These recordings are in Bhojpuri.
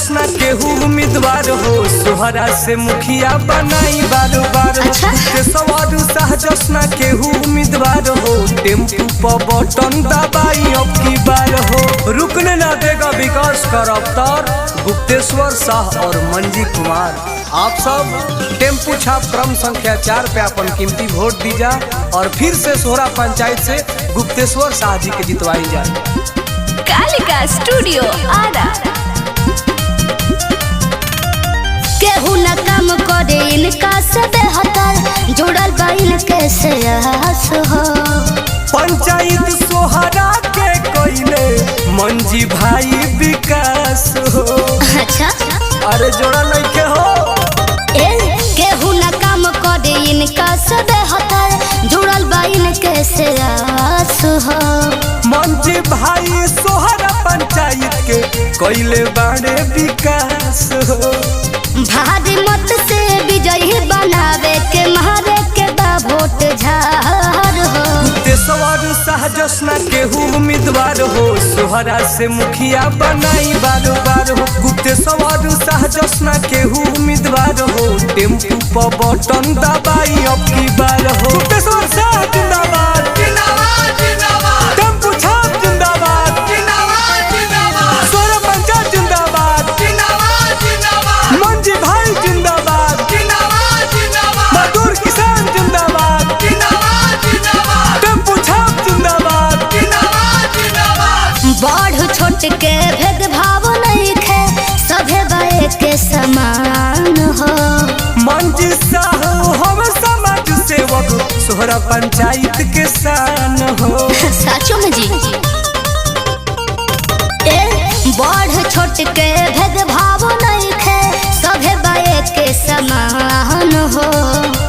सहजोसना केहू उम्मीदवार हो, सोहरा से मुखिया बनाई बार बार। सवार सहजोसना केहू उम्मीदवार हो, टेम्पू पर बटन दबाई अब की बार हो। रुकने ना देगा विकास का रफ्तार, गुप्तेश्वर शाह और मंजी कुमार। आप सब टेम्पू छाप क्रम संख्या 4 पे अपन कीमती वोट दीजा और फिर से सोहरा पंचायत से गुप्तेश्वर शाह जी के जितवाई जाए। कालिका स्टूडियो आरा। केहू न काम करे इनका से बेहतर, जुड़ल बा इनके से आस हो। पंचायत सोहरा के कोइले मंजी भाई विकास हो। अच्छा अरे जोड़ा नहीं के हो। केहू न काम करे इनका से बेहतर, जुड़ल बा इनके से आस हो। मंजी भाई सोहरा पंचायत के कोइले बाड़े विकास हो। भारी मत से विजयी बनावे के मारे के बा वोट झार हो। गुप्तेश्वर सहजोसना केहू उम्मीदवार हो, सोहरा से मुखिया बनाई बार बार हो। गुप्तेश्वर सहजोसना केहू उम्मीदवार हो, टेम्पू पर बटन दबाई अब की बार हो। गुप्तेश्वर शाह जिंदाबाद, टेम्पू छाप जिंदाबाद, सोहरा पंचायत जिंदाबाद, मंजी भाई जिंदाबाद, मजदूर किसान जिंदाबाद, टेम्पू छाप जिंदाबाद। बढ़ छोट के भेदभाव नहीं खे, सभे बाए के समान हो। मंजी साहू हम समाज सेवक, सोहरा पंचायत के शान हो। साचो में जी बढ़ छोट के भेदभाव नहीं खे, सभे बाए के समान हो।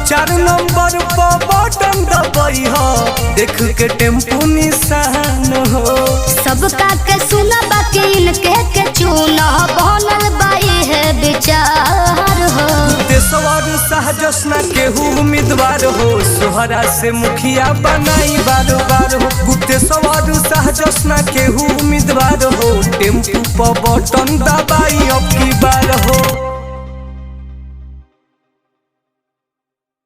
4 नंबर पर बटन दबाई हो, देख के टेम्पू निशान हो। सबका के सुना बाकी इनके के चुना, बनल बाई है विचार हो। गुप्तेश्वर सहजोसना केहू उम्मीदवार हो, सोहरा से मुखिया बनाई बार बार हो। गुप्तेश्वर सहजोसना केहू उम्मीदवार हो, टेम्पू पर बटन दबाई अब की बार हो।